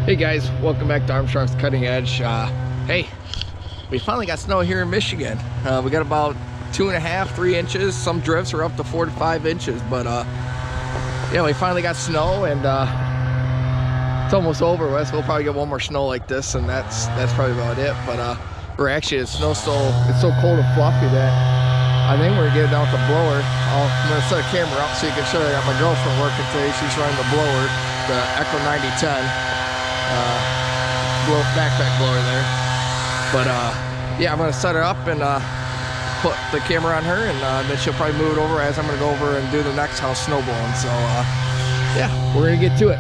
Hey guys, welcome back to Armstrong's Cutting Edge. Hey, we finally got snow here in Michigan. We got about 2.5, 3 inches. Some drifts are up to 4 to 5 inches, but yeah, we finally got snow, and it's almost over with. We'll probably get one more snow like this, and that's probably about it. But we're actually, it's so cold and fluffy that I think we're gonna get it down with the blower. I'm gonna set a camera up so you can show you. I got my girlfriend working today. She's running the blower, the Echo 9010. Backpack blower there. But yeah, I'm gonna set her up and put the camera on her, and then she'll probably move it over as I'm gonna go over and do the next house snow blowing. So yeah, we're gonna get to it.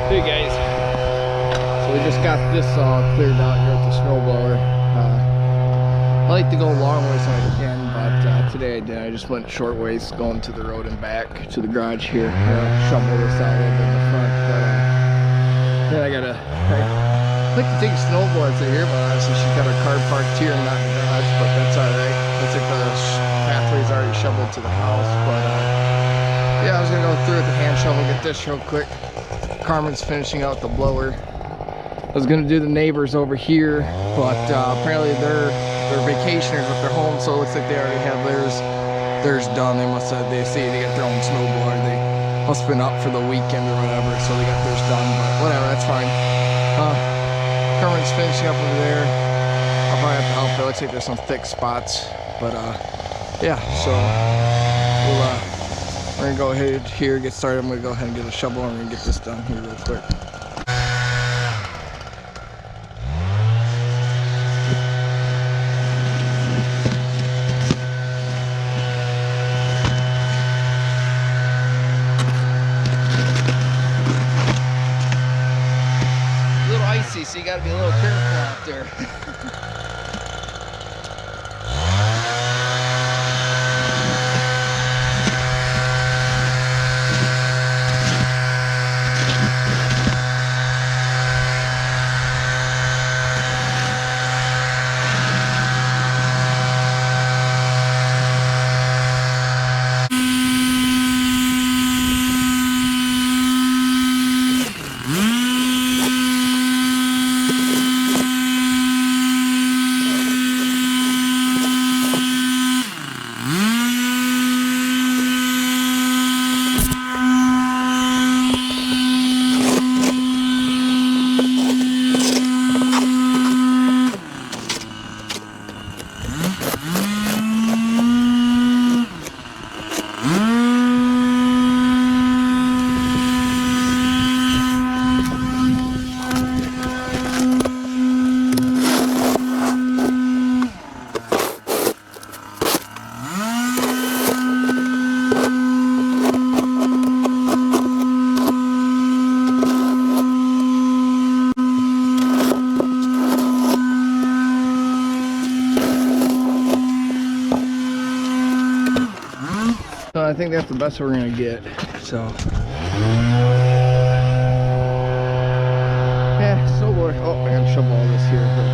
Hey guys, so we just got this all cleared out here with the snowblower. I like to go long ways when I can, but today I didn't. I just went short ways going to the road and back to the garage here. Shovel this out a little bit in the front, but then I like to take a snowblower to here, but honestly she's got her car parked here and not in the garage, but that's alright. Looks like the pathway's already shoveled to the house, but yeah, I was gonna go through with the hand shovel, get this real quick. Carmen's finishing out the blower. I was gonna do the neighbors over here, but apparently they're vacationers with their home, so it looks like they already have theirs done. They must have, they got their own snowblower. They must have been up for the weekend or whatever, so they got theirs done, but whatever, that's fine. Carmen's finishing up over there. I'll probably have to help her. It looks like there's some thick spots, but yeah, so we're gonna go ahead here, get started. I'm gonna go ahead and get a shovel and we're gonna get this done here real quick. A little icy, so you gotta be a little careful out there. So I think that's the best we're gonna get. So yeah, so we're, oh, I gotta shovel all this here real quick.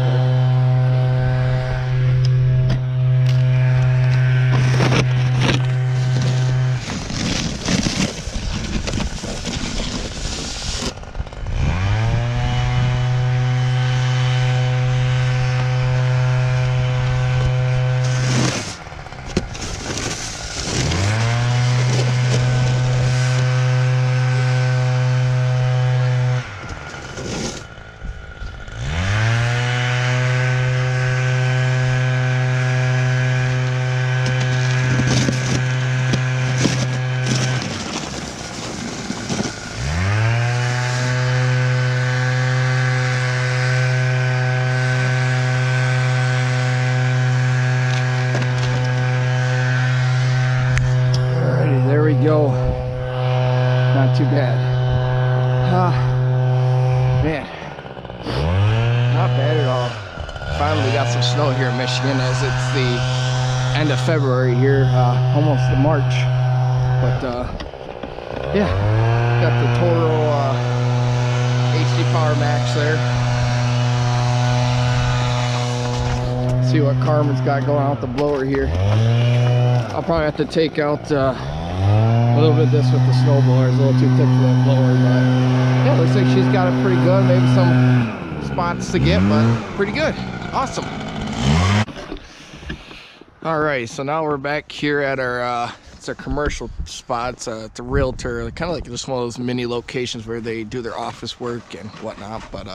Go, not too bad. Man, not bad at all. Finally got some snow here in Michigan, as it's the end of February here, almost to March. But yeah, got the Toro HD Power Max there. See what Carmen's got going on with the blower here. I'll probably have to take out a little bit of this with the snowblower. It's a little too thick for that blower, but yeah, looks like she's got it pretty good. Maybe some spots to get, but pretty good. Awesome. All right, so now we're back here at our it's our commercial spots. It's a realtor, kind of like just one of those mini locations where they do their office work and whatnot. But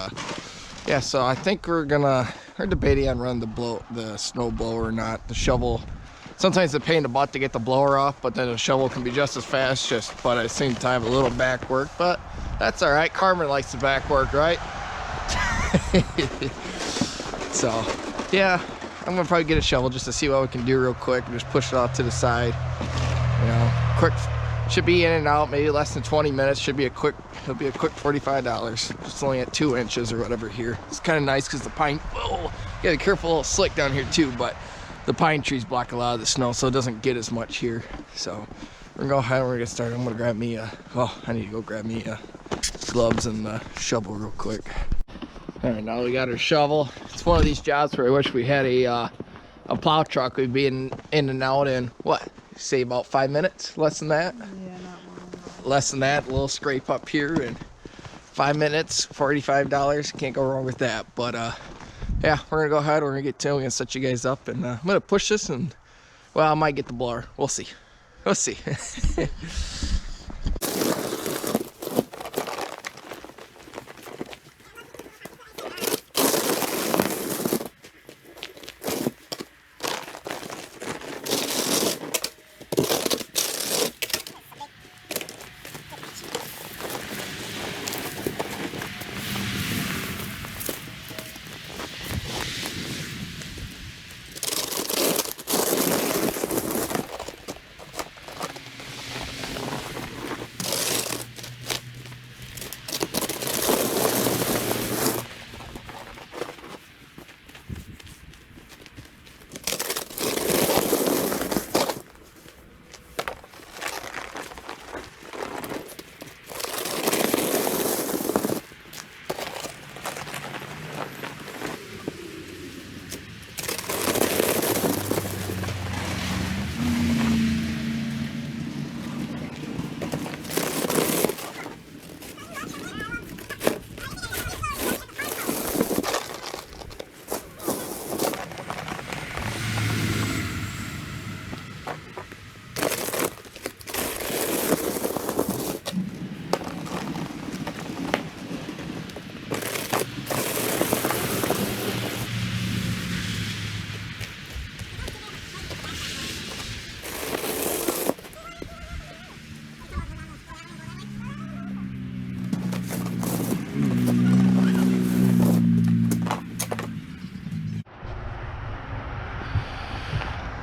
yeah, so I think we're debating on running the snow blower or not. The shovel, sometimes it's a pain in the butt to get the blower off, but then the shovel can be just as fast, but at the same time a little back work, but that's all right. Carmen likes the back work, right? So yeah, I'm gonna probably get a shovel just to see what we can do real quick and just push it off to the side. You know, quick, should be in and out, maybe less than 20 minutes. Should be a quick It'll be a quick $45. It's only at 2 inches or whatever here. It's kind of nice because the pine, whoa, you gotta be careful, a little slick down here too, but the pine trees block a lot of the snow, so it doesn't get as much here. So we're gonna go ahead and we're gonna get started. I'm gonna grab me I need to go grab me gloves and shovel real quick. All right, now we got our shovel. It's one of these jobs where I wish we had a plow truck. We'd be in and out in what? Say about 5 minutes, less than that. Yeah, not long. Less than that. A little scrape up here and 5 minutes, $45. Can't go wrong with that. But yeah, we're gonna go ahead. We're gonna get to it. We're gonna set you guys up, and I'm gonna push this, and well, I might get the blower. We'll see. We'll see.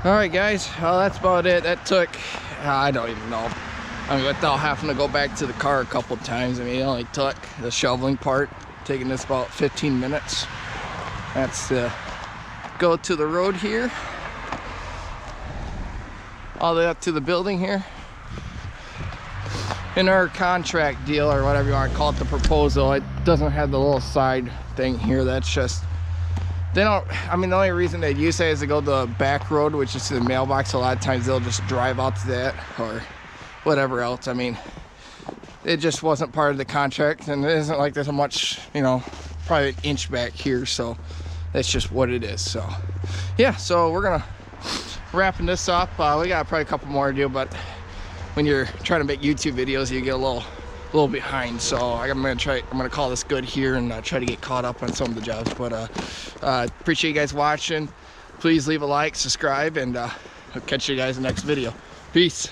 All right, guys, well, that's about it. That took, I don't even know. I mean, without having to go back to the car a couple times, I mean, it only took the shoveling part, taking this about 15 minutes. That's to go to the road here, all the way up to the building here. In our contract deal, or whatever you want to call it, the proposal, it doesn't have the little side thing here. That's just, they don't, I mean, the only reason they use that is to go the back road, which is to the mailbox. A lot of times they'll just drive out to that or whatever else. I mean, it just wasn't part of the contract, and it isn't like there's a much, you know, probably an inch back here, so that's just what it is. So yeah, so we're gonna wrapping this up. We got probably a couple more to do, but when you're trying to make YouTube videos, you get a little behind. So I'm gonna call this good here and try to get caught up on some of the jobs. But appreciate you guys watching. Please leave a like, subscribe, and I'll catch you guys in the next video. Peace.